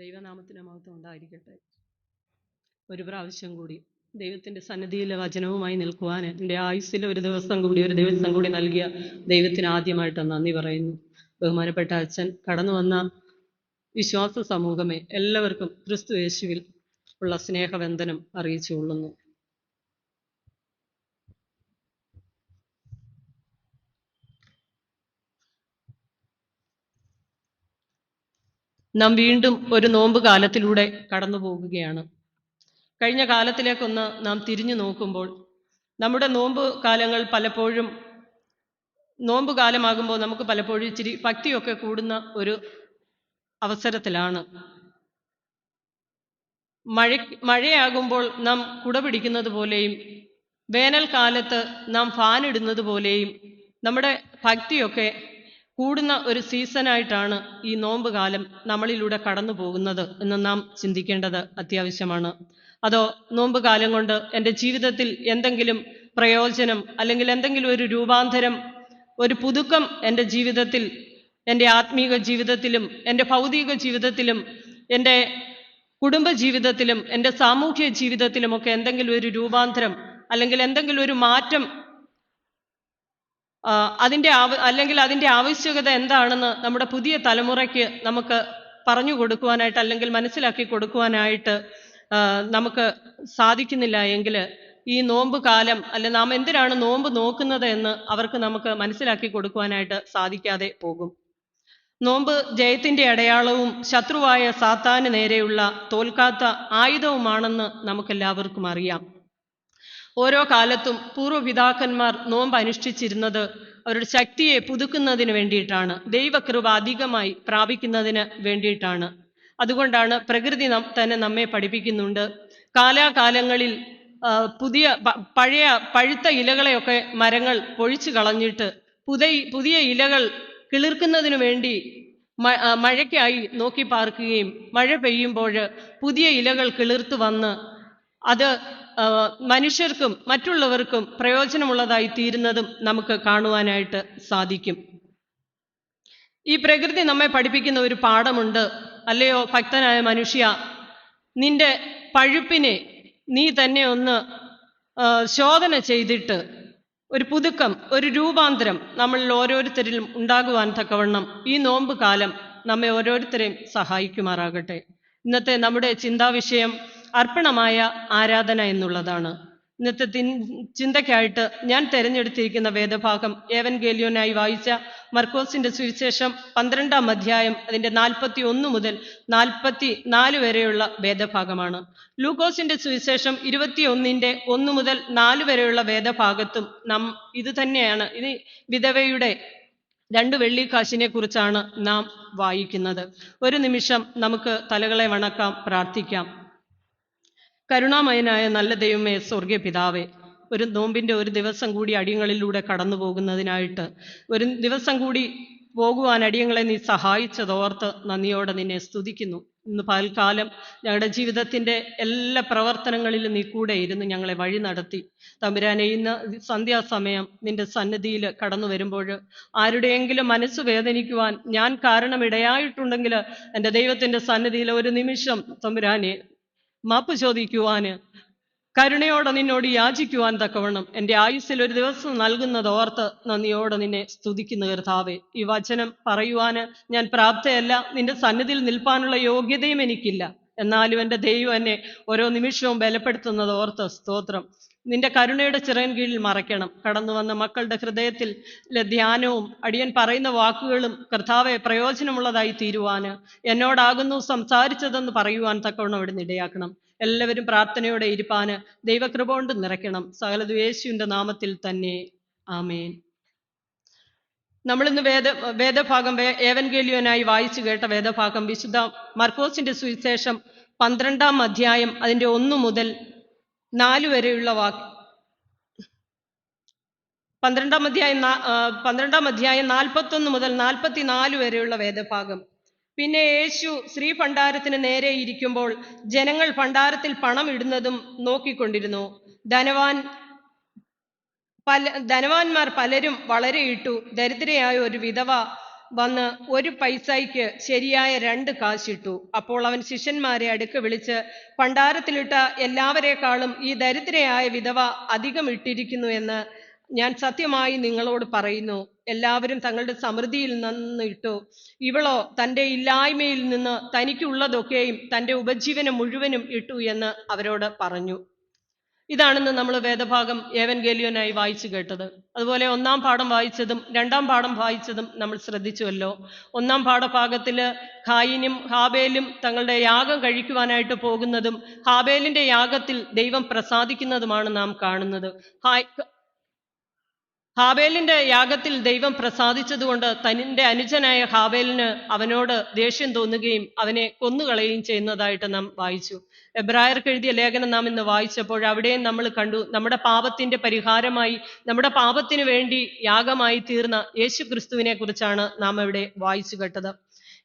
ദൈവനാമത്തിന് മഹത്വം ഉണ്ടായിരിക്കട്ടെ. ഒരു പ്രാവശ്യം കൂടി ദൈവത്തിൻ്റെ സന്നിധിയിലെ വചനവുമായി നിൽക്കുവാൻ എൻ്റെ ആയുസ്സിൽ ഒരു ദിവസം കൂടി നൽകിയ ദൈവത്തിന് ആദ്യമായിട്ട് നന്ദി പറയുന്നു. ബഹുമാനപ്പെട്ട അച്ഛൻ കടന്നു വന്ന വിശ്വാസ സമൂഹമേ, എല്ലാവർക്കും ക്രിസ്തു യേശുവിൽ ഉള്ള സ്നേഹവന്ദനം അറിയിച്ചു കൊള്ളുന്നു. നാം വീണ്ടും ഒരു നോമ്പ് കാലത്തിലൂടെ കടന്നു പോകുകയാണ്. കഴിഞ്ഞ കാലത്തിലേക്കൊന്ന് നാം തിരിഞ്ഞു നോക്കുമ്പോൾ നമ്മുടെ നോമ്പ് കാലങ്ങൾ പലപ്പോഴും നോമ്പ് കാലമാകുമ്പോൾ നമുക്ക് പലപ്പോഴും ഇച്ചിരി ഭക്തിയൊക്കെ കൂടുന്ന ഒരു അവസരത്തിലാണ്. മഴയാകുമ്പോൾ നാം കുട പിടിക്കുന്നത് പോലെയും വേനൽക്കാലത്ത് നാം ഫാൻ ഇടുന്നത് പോലെയും നമ്മുടെ ഭക്തിയൊക്കെ കൂടുന്ന ഒരു സീസണായിട്ടാണ് ഈ നോമ്പ് കാലം നമ്മളിലൂടെ കടന്നു പോകുന്നത് എന്ന് നാം ചിന്തിക്കേണ്ടത് അത്യാവശ്യമാണ്. അതോ നോമ്പ് കാലം കൊണ്ട് എൻ്റെ ജീവിതത്തിൽ എന്തെങ്കിലും പ്രയോജനം അല്ലെങ്കിൽ എന്തെങ്കിലും ഒരു രൂപാന്തരം, ഒരു പുതുക്കം എൻ്റെ ജീവിതത്തിൽ, എൻ്റെ ആത്മീക ജീവിതത്തിലും എൻ്റെ ഭൗതിക ജീവിതത്തിലും എൻ്റെ കുടുംബ ജീവിതത്തിലും എൻ്റെ സാമൂഹ്യ ജീവിതത്തിലുമൊക്കെ എന്തെങ്കിലും ഒരു രൂപാന്തരം അല്ലെങ്കിൽ എന്തെങ്കിലും ഒരു മാറ്റം അതിൻ്റെ ആവശ്യകത എന്താണെന്ന് നമ്മുടെ പുതിയ തലമുറയ്ക്ക് നമുക്ക് പറഞ്ഞു കൊടുക്കുവാനായിട്ട് അല്ലെങ്കിൽ മനസ്സിലാക്കി കൊടുക്കുവാനായിട്ട് നമുക്ക് സാധിക്കുന്നില്ല എങ്കിൽ ഈ നോമ്പ് കാലം നാം എന്തിനാണ് നോമ്പ് നോക്കുന്നത് എന്ന് അവർക്ക് നമുക്ക് മനസ്സിലാക്കി കൊടുക്കുവാനായിട്ട് സാധിക്കാതെ പോകും. നോമ്പ് ജയത്തിൻ്റെ അടയാളവും ശത്രുവായ സാത്താന് നേരെയുള്ള തോൽക്കാത്ത ആയുധവുമാണെന്ന് നമുക്കെല്ലാവർക്കും അറിയാം. ഓരോ കാലത്തും പൂർവ്വപിതാക്കന്മാർ നോമ്പ് അനുഷ്ഠിച്ചിരുന്നത് അവരുടെ ശക്തിയെ പുതുക്കുന്നതിന് വേണ്ടിയിട്ടാണ്, ദൈവകൃപ അധികമായി പ്രാപിക്കുന്നതിന് വേണ്ടിയിട്ടാണ്. അതുകൊണ്ടാണ് പ്രകൃതി തന്നെ നമ്മെ പഠിപ്പിക്കുന്നുണ്ട്. കാലാകാലങ്ങളിൽ പഴയ പഴുത്ത ഇലകളെയൊക്കെ മരങ്ങൾ പൊഴിച്ചു കളഞ്ഞിട്ട് പുതിയ ഇലകൾ കിളിർക്കുന്നതിനു വേണ്ടി മഴയ്ക്കായി നോക്കി പാർക്കുകയും മഴ പെയ്യുമ്പോൾ പുതിയ ഇലകൾ കിളിർത്ത് വന്ന് അത് മനുഷ്യർക്കും മറ്റുള്ളവർക്കും പ്രയോജനമുള്ളതായി തീരുന്നതും നമുക്ക് കാണുവാനായിട്ട് സാധിക്കും. ഈ പ്രകൃതി നമ്മെ പഠിപ്പിക്കുന്ന ഒരു പാഠമുണ്ട്. അല്ലയോ ഭക്തനായ മനുഷ്യ, നിന്റെ പഴുപ്പിനെ നീ തന്നെ ഒന്ന് ശോധന ചെയ്തിട്ട് ഒരു പുതുക്കം, ഒരു രൂപാന്തരം നമ്മളിൽ ഓരോരുത്തരിലും ഉണ്ടാകുവാൻ തക്കവണ്ണം ഈ നോമ്പ് കാലം നമ്മെ ഓരോരുത്തരെയും സഹായിക്കുമാറാകട്ടെ. ഇന്നത്തെ നമ്മുടെ ചിന്താവിഷയം അർപ്പണമായ ആരാധന എന്നുള്ളതാണ്. ഇന്നത്തെ ചിന്തയ്ക്കായിട്ട് ഞാൻ തിരഞ്ഞെടുത്തിരിക്കുന്ന വേദഭാഗം ഏവൻഗേലിയോനായി വായിച്ച മർക്കോസിന്റെ സുവിശേഷം 12-ാം അധ്യായം അതിൻ്റെ 41 മുതൽ 44 വരെയുള്ള വേദഭാഗമാണ്. ലൂക്കോസിന്റെ സുവിശേഷം 21-ന്റെ 1 മുതൽ 4 വരെയുള്ള വേദഭാഗത്തും നാം ഇത് തന്നെയാണ്. ഇത് വിധവയുടെ 2 വെള്ളിക്കാശിനെ കുറിച്ചാണ് നാം വായിക്കുന്നത്. ഒരു നിമിഷം നമുക്ക് തലകളെ വണക്കാം, പ്രാർത്ഥിക്കാം. കരുണാമയനായ നല്ല ദൈവമേ, സ്വർഗീയ പിതാവേ, ഒരു നോമ്പിൻ്റെ ഒരു ദിവസം കൂടി അടിയങ്ങളിലൂടെ കടന്നു പോകുന്നതിനായിട്ട്, ഒരു ദിവസം കൂടി പോകുവാൻ അടിയങ്ങളെ നീ സഹായിച്ചതോർത്ത് നന്ദിയോടെ നിന്നെ സ്തുതിക്കുന്നു. ഇന്ന് പകൽക്കാലം ഞങ്ങളുടെ ജീവിതത്തിൻ്റെ എല്ലാ പ്രവർത്തനങ്ങളിലും നീ കൂടെ ഇരുന്ന് ഞങ്ങളെ വഴി നടത്തി. തമ്പുരാനെ, ഇന്ന് സന്ധ്യാസമയം നിന്റെ സന്നിധിയിൽ കടന്നു വരുമ്പോൾ ആരുടെയെങ്കിലും മനസ്സ് വേദനിക്കുവാൻ ഞാൻ കാരണമിടയായിട്ടുണ്ടെങ്കിൽ എൻ്റെ ദൈവത്തിൻ്റെ സന്നിധിയിൽ ഒരു നിമിഷം തമ്പുരാനെ മാപ്പ് ചോദിക്കുവാന്, കരുണയോടെ നിന്നോട് യാചിക്കുവാൻ തക്കവണ്ണം എൻ്റെ ആയുസ്സിൽ ഒരു ദിവസം നൽകുന്നത് ഓർത്ത് നന്ദിയോടെ നിന്നെ സ്തുതിക്കുന്ന കർത്താവേ, ഈ വചനം പറയുവാന് ഞാൻ പ്രാപ്തയല്ല, നിന്റെ സന്നിധിയിൽ നിൽപ്പാനുള്ള യോഗ്യതയും എനിക്കില്ല. എന്നാലും എൻ്റെ ദൈവം എന്നെ ഓരോ നിമിഷവും ബലപ്പെടുത്തുന്നത് ഓർത്ത് സ്തോത്രം. നിന്റെ കരുണയുടെ ചിറകിൻ കീഴിൽ മറയ്ക്കണം. കടന്നു വന്ന മക്കളുടെ ഹൃദയത്തിൽ ധ്യാനവും അടിയൻ പറയുന്ന വാക്കുകളും കർത്താവെ പ്രയോജനമുള്ളതായി തീരുവാന്, എന്നോടാകുന്നു സംസാരിച്ചതെന്ന് പറയുവാൻ തക്കവണ്ണം അവിടുന്ന് ഇടയാക്കണം. എല്ലാവരും പ്രാർത്ഥനയോടെ ഇരിപ്പാന് ദൈവകൃപ കൊണ്ട് നിറയ്ക്കണം. സകലതും യേശുവിൻ്റെ നാമത്തിൽ തന്നെ, ആമേൻ. നമ്മളിന്ന് വേദഭാഗം ഏവൻഗേലിയോനായി വായിച്ചു കേട്ട വേദഭാഗം വിശുദ്ധ മർക്കോസിന്റെ സുവിശേഷം 12-ാം അധ്യായം അതിൻ്റെ 1 മുതൽ 4 വരെയുള്ള 12-ാം അധ്യായം 41 മുതൽ 44 വരെയുള്ള വേദഭാഗം. പിന്നെ യേശു ശ്രീഭണ്ഡാരത്തിന് നേരെ ഇരിക്കുമ്പോൾ ജനങ്ങൾ ഭണ്ഡാരത്തിൽ പണം ഇടുന്നതും നോക്കിക്കൊണ്ടിരുന്നു. ധനവാന്മാർ പലരും വളരെ ഇട്ടു. ദരിദ്രയായ ഒരു വിധവ വന്ന് 1 പൈസയ്ക്ക് ശരിയായ 2 കാശിട്ടു. അപ്പോൾ അവൻ ശിഷ്യന്മാരെ അടുക്ക വിളിച്ച്, ഭണ്ഡാരത്തിലിട്ട എല്ലാവരെക്കാളും ഈ ദരിദ്രയായ വിധവ അധികം ഇട്ടിരിക്കുന്നു എന്ന് ഞാൻ സത്യമായി നിങ്ങളോട് പറയുന്നു. എല്ലാവരും തങ്ങളുടെ സമൃദ്ധിയിൽ നിന്ന് ഇട്ടു, ഇവളോ തൻ്റെ ഇല്ലായ്മയിൽ നിന്ന് തനിക്കുള്ളതൊക്കെയും തൻ്റെ ഉപജീവനം മുഴുവനും ഇട്ടു എന്ന് അവരോട് പറഞ്ഞു. ഇതാണെന്ന് നമ്മൾ വേദഭാഗം ഏവൻഗേലിയോനായി വായിച്ചു കേട്ടത്. അതുപോലെ 1-ാം പാഠം വായിച്ചതും 2-ാം പാഠം വായിച്ചതും നമ്മൾ ശ്രദ്ധിച്ചുവല്ലോ. 1-ാം പാഠഭാഗത്തില് ഖായിനും ഹാബേലും തങ്ങളുടെ യാഗം കഴിക്കുവാനായിട്ട് പോകുന്നതും ഹാബേലിന്റെ യാഗത്തിൽ ദൈവം പ്രസാദിക്കുന്നതുമാണ് നാം കാണുന്നത്. ഹാബേലിന്റെ യാഗത്തിൽ ദൈവം പ്രസാദിച്ചതുകൊണ്ട് തന്റെ അനുജനായ ഹാബേലിന് അവനോട് ദേഷ്യം തോന്നുകയും അവനെ കൊന്നുകളയുകയും ചെയ്യുന്നതായിട്ട് നാം വായിച്ചു. എബ്രായർക്ക് എഴുതിയ ലേഖനം നാം ഇന്ന് വായിച്ചപ്പോൾ അവിടെയും നമ്മൾ കണ്ടു, നമ്മുടെ പാപത്തിന്റെ പരിഹാരമായി, നമ്മുടെ പാപത്തിനു വേണ്ടി യാഗമായി തീർന്ന യേശു ക്രിസ്തുവിനെ കുറിച്ചാണ് നാം ഇവിടെ വായിച്ചു കേട്ടത്.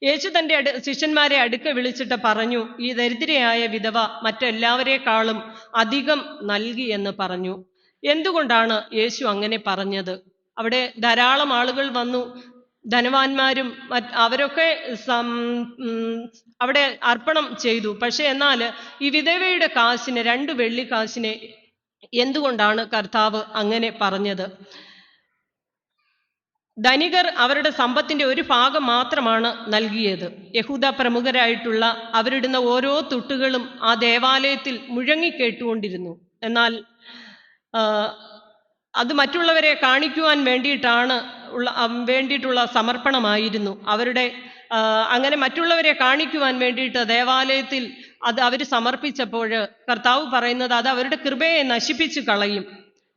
യേശു തന്റെ ശിഷ്യന്മാരെ അടുക്ക വിളിച്ചിട്ട് പറഞ്ഞു, ഈ ദരിദ്രയായ വിധവ മറ്റെല്ലാവരെക്കാളും അധികം നൽകി എന്ന് പറഞ്ഞു. എന്തുകൊണ്ടാണ് യേശു അങ്ങനെ പറഞ്ഞത്? അവിടെ ധാരാളം ആളുകൾ വന്നു, ധനവാന്മാരും അവരൊക്കെ അവിടെ അർപ്പണം ചെയ്തു. പക്ഷെ എന്നാൽ ഈ വിധവയുടെ കാശിന്, 2 വെള്ളിക്കാശിനെ എന്തുകൊണ്ടാണ് കർത്താവ് അങ്ങനെ പറഞ്ഞത്? ധനികർ അവരുടെ സമ്പത്തിന്റെ ഒരു ഭാഗം മാത്രമാണ് നൽകിയത്. യഹൂദ പ്രമുഖരായിട്ടുള്ള അവരിടുന്ന ഓരോ തുട്ടുകളും ആ ദേവാലയത്തിൽ മുഴങ്ങിക്കേട്ടുകൊണ്ടിരുന്നു. എന്നാൽ അത് മറ്റുള്ളവരെ കാണിക്കുവാൻ വേണ്ടിയിട്ടുള്ള സമർപ്പണമായിരുന്നു. അങ്ങനെ മറ്റുള്ളവരെ കാണിക്കുവാൻ വേണ്ടിയിട്ട് ദേവാലയത്തിൽ അത് അവർ സമർപ്പിച്ചപ്പോൾ കർത്താവ് പറയുന്നത് അത് അവരുടെ കൃപയെ നശിപ്പിച്ചു കളയും.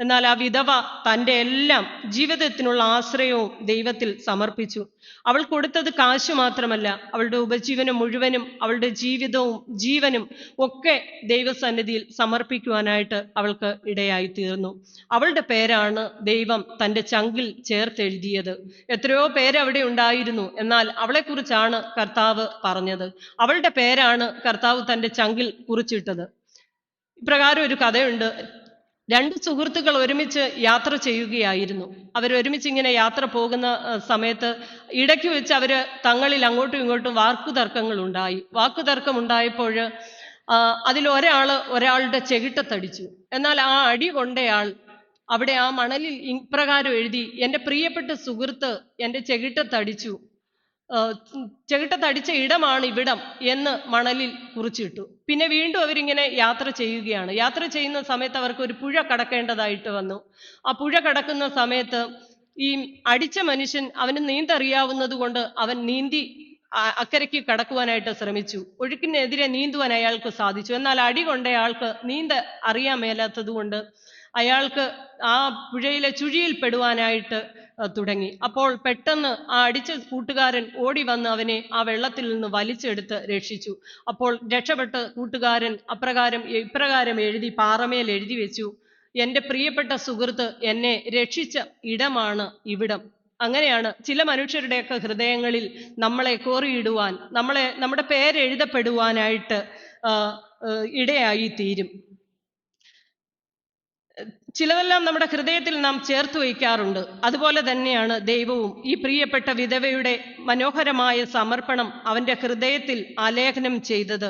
എന്നാൽ ആ വിധവ തൻ്റെ എല്ലാം, ജീവിതത്തിനുള്ള ആശ്രയവും ദൈവത്തിൽ സമർപ്പിച്ചു. അവൾ കൊടുത്തത് കാശ് മാത്രമല്ല, അവളുടെ ഉപജീവനം മുഴുവനും, അവളുടെ ജീവിതവും ജീവനും ഒക്കെ ദൈവസന്നിധിയിൽ സമർപ്പിക്കുവാനായിട്ട് അവൾക്ക് ഇടയായി തീർന്നു. അവളുടെ പേരാണ് ദൈവം തൻ്റെ ചങ്കിൽ ചേർത്തെഴുതിയത്. എത്രയോ പേര് അവിടെ ഉണ്ടായിരുന്നു, എന്നാൽ അവളെക്കുറിച്ചാണ് കർത്താവ് പറഞ്ഞത്. അവളുടെ പേരാണ് കർത്താവ് തൻ്റെ ചങ്കിൽ കുറിച്ചിട്ടത്. ഇപ്രകാരം ഒരു കഥയുണ്ട്. 2 സുഹൃത്തുക്കൾ ഒരുമിച്ച് യാത്ര ചെയ്യുകയായിരുന്നു. അവരൊരുമിച്ച് ഇങ്ങനെ യാത്ര പോകുന്ന സമയത്ത് ഇടയ്ക്ക് വെച്ച് അവര് തങ്ങളിൽ അങ്ങോട്ടും ഇങ്ങോട്ടും വാക്കുതർക്കങ്ങൾ ഉണ്ടായപ്പോൾ ഒരാളുടെ ചെകിട്ടത്തടിച്ചു. എന്നാൽ ആ അടി കൊണ്ടയാൾ അവിടെ ആ മണലിൽ ഇപ്രകാരം എഴുതി, എൻ്റെ പ്രിയപ്പെട്ട സുഹൃത്ത് എൻ്റെ ചെകിട്ടത്തടിച്ചു, ചെകിട്ടത്തടിച്ച ഇടമാണ് ഇവിടം എന്ന് മണലിൽ കുറിച്ചിട്ടു. പിന്നെ വീണ്ടും അവരിങ്ങനെ യാത്ര ചെയ്യുകയാണ്. യാത്ര ചെയ്യുന്ന സമയത്ത് അവർക്ക് ഒരു പുഴ കടക്കേണ്ടതായിട്ട് വന്നു. ആ പുഴ കടക്കുന്ന സമയത്ത് ഈ അടിച്ച മനുഷ്യൻ, അവന് നീന്തറിയാവുന്നത് കൊണ്ട് അവൻ നീന്തി അക്കരയ്ക്ക് കടക്കുവാനായിട്ട് ശ്രമിച്ചു. ഒഴുക്കിനെതിരെ നീന്തുവാൻ അയാൾക്ക് സാധിച്ചു. എന്നാൽ അടി കൊണ്ടയാൾക്ക് അറിയാൻ മേലാത്തത് കൊണ്ട് അയാൾക്ക് ആ പുഴയിലെ ചുഴിയിൽ പെടുവാനായിട്ട് തുടങ്ങി. അപ്പോൾ പെട്ടെന്ന് ആ അടിച്ച കൂട്ടുകാരൻ ഓടി വന്ന് അവനെ ആ വെള്ളത്തിൽ നിന്ന് വലിച്ചെടുത്ത് രക്ഷിച്ചു. അപ്പോൾ രക്ഷപ്പെട്ട് കൂട്ടുകാരൻ ഇപ്രകാരം എഴുതി, പാറമേൽ എഴുതി വെച്ചു, എൻ്റെ പ്രിയപ്പെട്ട സുഹൃത്ത് എന്നെ രക്ഷിച്ച ഇടമാണ് ഇവിടം. അങ്ങനെയാണ് ചില മനുഷ്യരുടെയൊക്കെ ഹൃദയങ്ങളിൽ നമ്മളെ കോറിയിടുവാൻ, നമ്മുടെ പേരെഴുതപ്പെടുവാനായിട്ട് ഇടയായി തീരും. ചിലതെല്ലാം നമ്മുടെ ഹൃദയത്തിൽ നാം ചേർത്ത് വയ്ക്കാറുണ്ട്. അതുപോലെ തന്നെയാണ് ദൈവവും ഈ പ്രിയപ്പെട്ട വിധവയുടെ മനോഹരമായ സമർപ്പണം അവൻ്റെ ഹൃദയത്തിൽ ആലേഖനം ചെയ്തത്.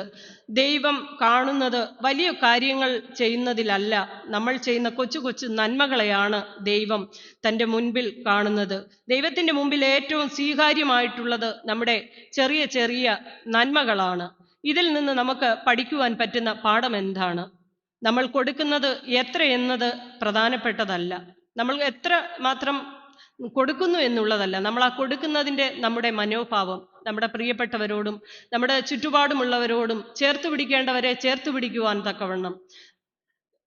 ദൈവം കാണുന്നത് വലിയ കാര്യങ്ങൾ ചെയ്യുന്നതിലല്ല, നമ്മൾ ചെയ്യുന്ന കൊച്ചു കൊച്ചു നന്മകളെയാണ് ദൈവം തൻ്റെ മുൻപിൽ കാണുന്നത്. ദൈവത്തിൻ്റെ മുമ്പിൽ ഏറ്റവും സ്വീകാര്യമായിട്ടുള്ളത് നമ്മുടെ ചെറിയ ചെറിയ നന്മകളാണ്. ഇതിൽ നിന്ന് നമുക്ക് പഠിക്കുവാൻ പറ്റുന്ന പാഠം എന്താണ്? നമ്മൾ കൊടുക്കുന്നത് എത്ര എന്നത് പ്രധാനപ്പെട്ടതല്ല, നമ്മൾ എത്ര മാത്രം കൊടുക്കുന്നു എന്നുള്ളതല്ല, നമ്മൾ ആ കൊടുക്കുന്നതിൻ്റെ നമ്മുടെ മനോഭാവം നമ്മുടെ പ്രിയപ്പെട്ടവരോടും നമ്മുടെ ചുറ്റുപാടുമുള്ളവരോടും ചേർത്ത് പിടിക്കേണ്ടവരെ ചേർത്ത് പിടിക്കുവാൻ തക്കവണ്ണം,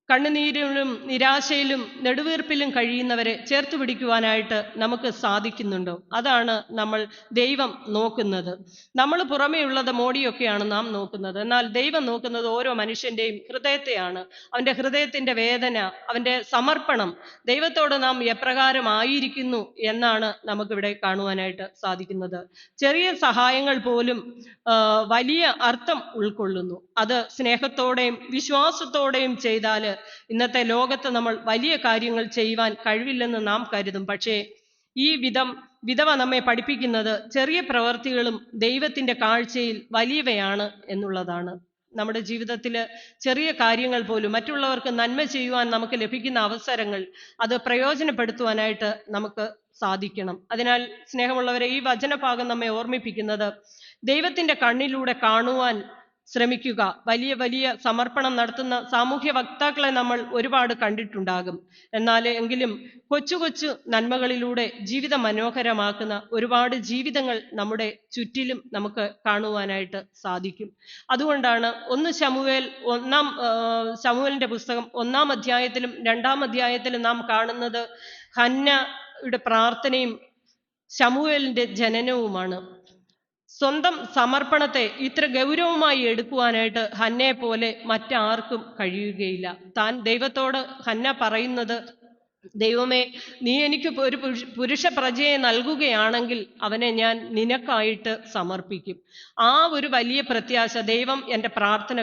കണ്ണുനീരിലും നിരാശയിലും നെടുവീർപ്പിലും കഴിയുന്നവരെ ചേർത്ത് പിടിക്കുവാനായിട്ട് നമുക്ക് സാധിക്കുന്നുണ്ടോ? അതാണ് ദൈവം നോക്കുന്നത്. നമ്മൾ പുറമേയുള്ളത് മോടിയൊക്കെയാണ് നാം നോക്കുന്നത്. എന്നാൽ ദൈവം നോക്കുന്നത് ഓരോ മനുഷ്യൻ്റെയും ഹൃദയത്തെയാണ്. അവൻ്റെ ഹൃദയത്തിൻ്റെ വേദന, അവൻ്റെ സമർപ്പണം, ദൈവത്തോട് നാം എപ്രകാരം ആയിരിക്കുന്നു എന്നാണ് നമുക്കിവിടെ കാണുവാനായിട്ട് സാധിക്കുന്നത്. ചെറിയ സഹായങ്ങൾ പോലും വലിയ അർത്ഥം ഉൾക്കൊള്ളുന്നു. അത് സ്നേഹത്തോടെയും വിശ്വാസത്തോടെയും ചെയ്താൽ ഇന്നത്തെ ലോകത്ത് നമ്മൾ വലിയ കാര്യങ്ങൾ ചെയ്യുവാൻ കഴിവില്ലെന്ന് നാം കരുതും. പക്ഷേ ഈ വിധവ നമ്മെ പഠിപ്പിക്കുന്നത് ചെറിയ പ്രവൃത്തികളും ദൈവത്തിന്റെ കാഴ്ചയിൽ വലിയവയാണ് എന്നുള്ളതാണ്. നമ്മുടെ ജീവിതത്തിൽ ചെറിയ കാര്യങ്ങൾ പോലും മറ്റുള്ളവർക്ക് നന്മ ചെയ്യുവാൻ നമുക്ക് ലഭിക്കുന്ന അവസരങ്ങൾ അത് പ്രയോജനപ്പെടുത്തുവാനായിട്ട് നമുക്ക് സാധിക്കണം. അതിനാൽ സ്നേഹമുള്ളവരെ, ഈ വചനഭാഗം നമ്മെ ഓർമ്മിപ്പിക്കുന്നത് ദൈവത്തിന്റെ കണ്ണിലൂടെ കാണുവാൻ ശ്രമിക്കുക. വലിയ വലിയ സമർപ്പണം നടത്തുന്ന സാമൂഹ്യ വക്താക്കളെ നമ്മൾ ഒരുപാട് കണ്ടിട്ടുണ്ടാകും. എങ്കിലും കൊച്ചു കൊച്ചു നന്മകളിലൂടെ ജീവിതം മനോഹരമാക്കുന്ന ഒരുപാട് ജീവിതങ്ങൾ നമ്മുടെ ചുറ്റിലും നമുക്ക് കാണുവാനായിട്ട് സാധിക്കും. അതുകൊണ്ടാണ് ശമൂവേലിന്റെ പുസ്തകം 1-ാം അധ്യായത്തിലും 2-ാം അധ്യായത്തിലും നാം കാണുന്നത് ഹന്നയുടെ പ്രാർത്ഥനയും ശമൂവേലിന്റെ ജനനവുമാണ്. സ്വന്തം സമർപ്പണത്തെ ഇത്ര ഗൗരവമായി എടുക്കുവാനായിട്ട് ഹന്നയെ പോലെ മറ്റാർക്കും കഴിയുകയില്ല. താൻ ദൈവത്തോട് ഹന്ന പറയുന്നത്, ദൈവമേ, നീ എനിക്ക് ഒരു പുരുഷ പ്രജയെ നൽകുകയാണെങ്കിൽ അവനെ ഞാൻ നിനക്കായിട്ട് സമർപ്പിക്കും. ആ ഒരു വലിയ പ്രത്യാശ, ദൈവം എൻ്റെ പ്രാർത്ഥന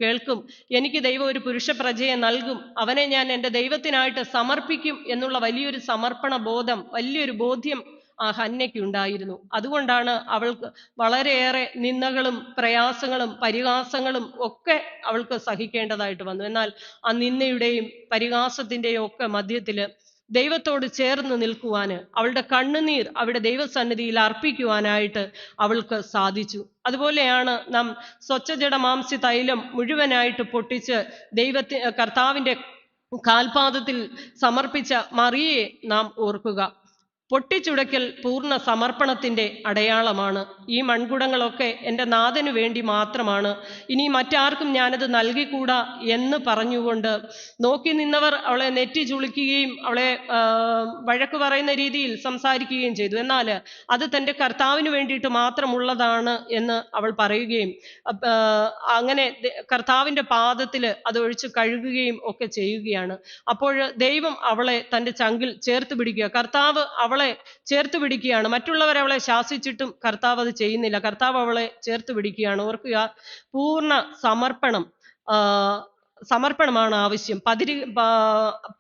കേൾക്കും, എനിക്ക് ദൈവം ഒരു പുരുഷ പ്രജയെ നൽകും, അവനെ ഞാൻ എൻ്റെ ദൈവത്തിനായിട്ട് സമർപ്പിക്കും എന്നുള്ള വലിയൊരു സമർപ്പണ ബോധം, വലിയൊരു ബോധ്യം ആ ഹന്നയ്ക്ക് ഉണ്ടായിരുന്നു. അതുകൊണ്ടാണ് അവൾക്ക് വളരെയേറെ നിന്ദകളും പ്രയാസങ്ങളും പരിഹാസങ്ങളും ഒക്കെ അവൾക്ക് സഹിക്കേണ്ടതായിട്ട് വന്നു. എന്നാൽ ആ നിന്ദയുടെയും പരിഹാസത്തിൻ്റെയും ഒക്കെ മധ്യത്തില് ദൈവത്തോട് ചേർന്ന് നിൽക്കുവാന്, അവളുടെ കണ്ണുനീർ അവിടെ ദൈവസന്നിധിയിൽ അർപ്പിക്കുവാനായിട്ട് അവൾക്ക് സാധിച്ചു. അതുപോലെയാണ് നാം സ്വച്ഛജടമാംസി തൈലം മുഴുവനായിട്ട് പൊട്ടിച്ച് കർത്താവിൻ്റെ കാൽപാദത്തിൽ സമർപ്പിച്ച മറിയയെ നാം ഓർക്കുക. പൊട്ടിച്ചുടയ്ക്കൽ പൂർണ്ണ സമർപ്പണത്തിൻ്റെ അടയാളമാണ്. ഈ മൺകുടങ്ങളൊക്കെ എൻ്റെ നാഥനു വേണ്ടി മാത്രമാണ്, ഇനി മറ്റാർക്കും ഞാനത് നൽകിക്കൂടാ എന്ന് പറഞ്ഞുകൊണ്ട് നോക്കി നിന്നവർ അവളെ നെറ്റി ചുളിക്കുകയും അവളെ വഴക്ക് പറയുന്ന രീതിയിൽ സംസാരിക്കുകയും ചെയ്തു. എന്നാൽ അത് തൻ്റെ കർത്താവിന് വേണ്ടിയിട്ട് മാത്രമുള്ളതാണ് എന്ന് അവൾ പറയുകയും അങ്ങനെ കർത്താവിൻ്റെ പാദത്തിൽ അത് ഒഴിച്ച് കഴുകുകയും ഒക്കെ ചെയ്യുകയാണ്. അപ്പോൾ ദൈവം അവളെ തൻ്റെ ചങ്കിൽ ചേർത്ത് പിടിക്കുക, കർത്താവ് അവളെ ചേർത്ത് പിടിക്കുകയാണ്. മറ്റുള്ളവർ അവളെ ശാസിച്ചിട്ടും കർത്താവ് അത് ചെയ്യുന്നില്ല, കർത്താവ് അവളെ ചേർത്ത് പിടിക്കുകയാണ്. ഓർക്കുക, പൂർണ്ണ സമർപ്പണമാണ് ആവശ്യം.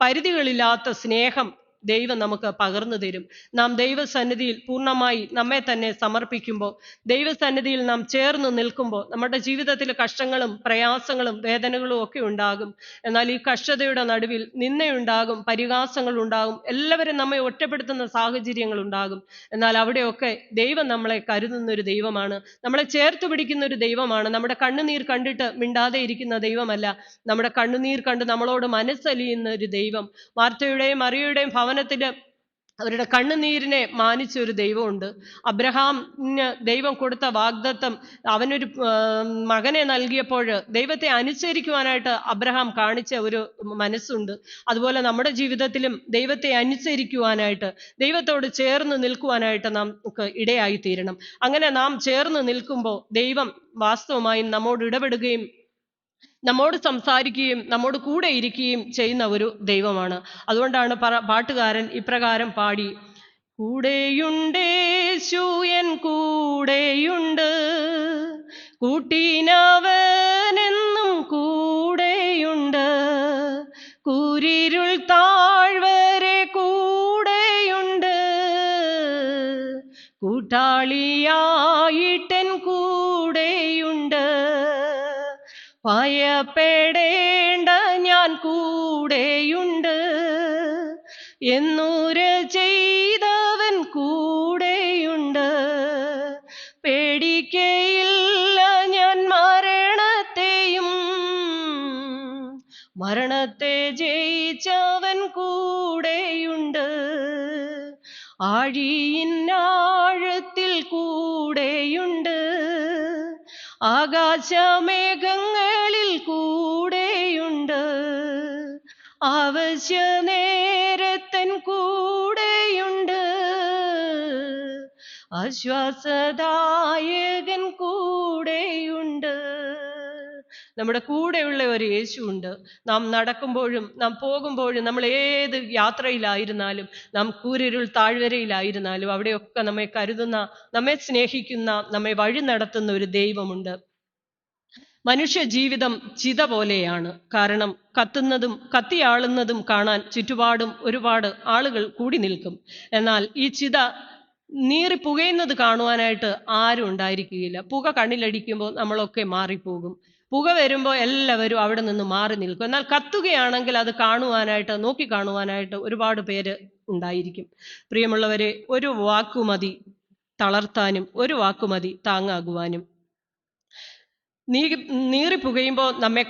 പരിധികളില്ലാത്ത സ്നേഹം ദൈവം നമുക്ക് പകർന്നു തരും. നാം ദൈവസന്നിധിയിൽ പൂർണ്ണമായി നമ്മെ തന്നെ സമർപ്പിക്കുമ്പോൾ, ദൈവസന്നിധിയിൽ നാം ചേർന്ന് നിൽക്കുമ്പോൾ നമ്മുടെ ജീവിതത്തിൽ കഷ്ടങ്ങളും പ്രയാസങ്ങളും വേദനകളും ഒക്കെ ഉണ്ടാകും. എന്നാൽ ഈ കഷ്ടതയുടെ നടുവിൽ നിന്ദയുണ്ടാകും, പരിഹാസങ്ങൾ ഉണ്ടാകും, എല്ലാവരും നമ്മെ ഒറ്റപ്പെടുത്തുന്ന സാഹചര്യങ്ങൾ ഉണ്ടാകും. എന്നാൽ അവിടെയൊക്കെ ദൈവം നമ്മളെ കരുതുന്നൊരു ദൈവമാണ്, നമ്മളെ ചേർത്ത് പിടിക്കുന്ന ഒരു ദൈവമാണ്. നമ്മുടെ കണ്ണുനീർ കണ്ടിട്ട് മിണ്ടാതെ ഇരിക്കുന്ന ദൈവമല്ല, നമ്മുടെ കണ്ണുനീർ കണ്ട് നമ്മളോട് മനസ്സലിയുന്ന ഒരു ദൈവം. മാർത്തയുടെയും മറിയയുടെയും ഭവനത്തിൽ അവരുടെ കണ്ണുനീരിനെ മാനിച്ചൊരു ദൈവമുണ്ട്. അബ്രഹാമിന് ദൈവം കൊടുത്ത വാഗ്ദത്തം, അവനൊരു മകനെ നൽകിയപ്പോൾ ദൈവത്തെ അനുസരിക്കുവാനായിട്ട് അബ്രഹാം കാണിച്ച ഒരു മനസ്സുണ്ട്. അതുപോലെ നമ്മുടെ ജീവിതത്തിലും ദൈവത്തെ അനുസരിക്കുവാനായിട്ട്, ദൈവത്തോട് ചേർന്ന് നിൽക്കുവാനായിട്ട് നമുക്ക് ഇടയായി തീരണം. അങ്ങനെ നാം ചേർന്ന് നിൽക്കുമ്പോൾ ദൈവം വാസ്തവമായും നമ്മോട് ഇടപെടുകയും നമ്മോട് സംസാരിക്കുകയും നമ്മോട് കൂടെ ഇരിക്കുകയും ചെയ്യുന്ന ഒരു ദൈവമാണ്. അതുകൊണ്ടാണ് പാട്ടുകാരൻ ഇപ്രകാരം പാടി, കൂടെയുണ്ടേശു എൻ കൂടെയുണ്ട്, കൂട്ടിനവനെന്നും കൂടെയുണ്ട്, കൂരിരുൾ താഴ്വരെ കൂടെയുണ്ട്, കൂട്ടാളിയായിട്ടെൻ കൂടെയുണ്ട്, ഭയപ്പെടേണ്ട ഞാൻ കൂടെയുണ്ട്, എന്നൂര ചെയ്തവൻ കൂടെയുണ്ട്, പേടിക്കയില്ല ഞാൻ മരണത്തെ ജയിച്ചവൻ കൂടെയുണ്ട്, ആഴിയിന്നാഴത്തിൽ കൂടെയുണ്ട്, ആകാശമേഘങ്ങളിൽ കൂടെയുണ്ട്, ആവശ്യ നേരത്തൻ കൂടെയുണ്ട്, ആശ്വാസദായകൻ കൂടെയുണ്ട്. നമ്മുടെ കൂടെയുള്ള ഒരു യേശുവുണ്ട്. നാം നടക്കുമ്പോഴും നാം പോകുമ്പോഴും, നമ്മൾ ഏത് യാത്രയിലായിരുന്നാലും, നാം കൂരിരുൾ താഴ്വരയിലായിരുന്നാലും അവിടെയൊക്കെ നമ്മെ കരുതുന്ന, നമ്മെ സ്നേഹിക്കുന്ന, നമ്മെ വഴി നടത്തുന്ന ഒരു ദൈവമുണ്ട്. മനുഷ്യ ജീവിതം ചിത പോലെയാണ്. കാരണം കത്തുന്നതും കത്തിയാളുന്നതും കാണാൻ ചുറ്റുപാടും ഒരുപാട് ആളുകൾ കൂടി നിൽക്കും. എന്നാൽ ഈ ചിത നീറി പുകയുന്നത് കാണുവാനായിട്ട് ആരും ഉണ്ടായിരിക്കുകയില്ല. പുക കണ്ണിലടിക്കുമ്പോൾ നമ്മളൊക്കെ മാറിപ്പോകും. പുക വരുമ്പോൾ എല്ലാവരും അവിടെ നിന്ന് മാറി നിൽക്കും. എന്നാൽ കത്തുകയാണെങ്കിൽ അത് കാണുവാനായിട്ട്, നോക്കി കാണുവാനായിട്ട് ഒരുപാട് പേര് ഉണ്ടായിരിക്കും. പ്രിയമുള്ളവരെ, ഒരു വാക്കുമതി തളർത്താനും, ഒരു വാക്കുമതി താങ്ങാകുവാനും. നീറിപ്പുകയുമ്പോൾ നമ്മെ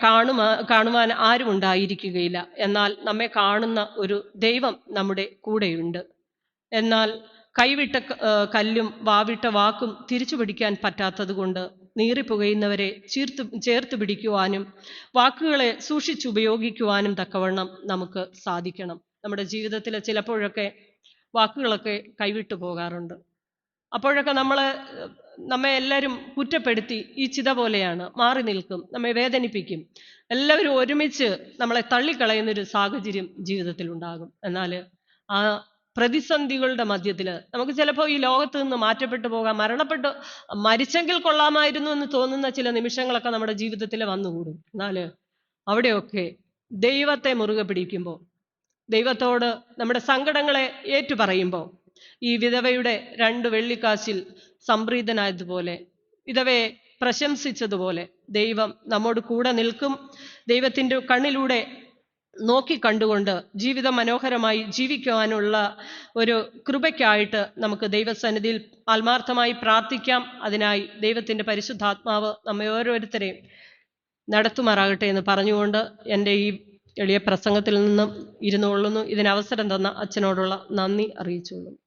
കാണുവാൻ ആരും ഉണ്ടായിരിക്കുകയില്ല. എന്നാൽ നമ്മെ കാണുന്ന ഒരു ദൈവം നമ്മുടെ കൂടെയുണ്ട്. എന്നാൽ കൈവിട്ട കല്ലും വാവിട്ട വാക്കും തിരിച്ചു പിടിക്കാൻ പറ്റാത്തത് കൊണ്ട് നീറിപ്പുകയുന്നവരെ ചേർത്ത് പിടിക്കുവാനും വാക്കുകളെ സൂക്ഷിച്ചുപയോഗിക്കുവാനും തക്കവണ്ണം നമുക്ക് സാധിക്കണം. നമ്മുടെ ജീവിതത്തിൽ ചിലപ്പോഴൊക്കെ വാക്കുകളൊക്കെ കൈവിട്ടു പോകാറുണ്ട്. അപ്പോഴൊക്കെ നമ്മെ എല്ലാവരും കുറ്റപ്പെടുത്തി ഈ ചിത പോലെയാണ്, മാറി നിൽക്കും, നമ്മെ വേദനിപ്പിക്കും. എല്ലാവരും ഒരുമിച്ച് നമ്മളെ തള്ളിക്കളയുന്നൊരു സാഹചര്യം ജീവിതത്തിൽ ഉണ്ടാകും. എന്നാൽ ആ പ്രതിസന്ധികളുടെ മധ്യത്തിൽ നമുക്ക് ചിലപ്പോൾ ഈ ലോകത്ത് നിന്ന് മാറ്റപ്പെട്ടു പോകാം, മരിച്ചെങ്കിൽ കൊള്ളാമായിരുന്നു എന്ന് തോന്നുന്ന ചില നിമിഷങ്ങളൊക്കെ നമ്മുടെ ജീവിതത്തിൽ വന്നുകൂടും. എന്നാൽ അവിടെയൊക്കെ ദൈവത്തെ മുറുകെ പിടിക്കുമ്പോൾ, ദൈവത്തോട് നമ്മുടെ സങ്കടങ്ങളെ ഏറ്റുപറയുമ്പോൾ, ഈ വിധവയുടെ 2 വെള്ളിക്കാശിൽ സംപ്രീതനായതുപോലെ, വിധവയെ പ്രശംസിച്ചതുപോലെ ദൈവം നമ്മോട് കൂടെ നിൽക്കും. ദൈവത്തിൻ്റെ കണ്ണിലൂടെ നോക്കി കണ്ടുകൊണ്ട് ജീവിതം മനോഹരമായി ജീവിക്കുവാനുള്ള ഒരു കൃപയ്ക്കായിട്ട് നമുക്ക് ദൈവസന്നിധിയിൽ ആത്മാർത്ഥമായി പ്രാർത്ഥിക്കാം. അതിനായി ദൈവത്തിൻ്റെ പരിശുദ്ധാത്മാവ് നമ്മെ ഓരോരുത്തരെയും നടത്തുമാറാകട്ടെ എന്ന് പറഞ്ഞുകൊണ്ട് എൻ്റെ ഈ എളിയ പ്രസംഗത്തിൽ നിന്നും ഇരുന്നുകൊള്ളുന്നു. ഇതിന് അവസരം തന്ന അച്ഛനോടുള്ള നന്ദി അറിയിച്ചുകൊള്ളുന്നു.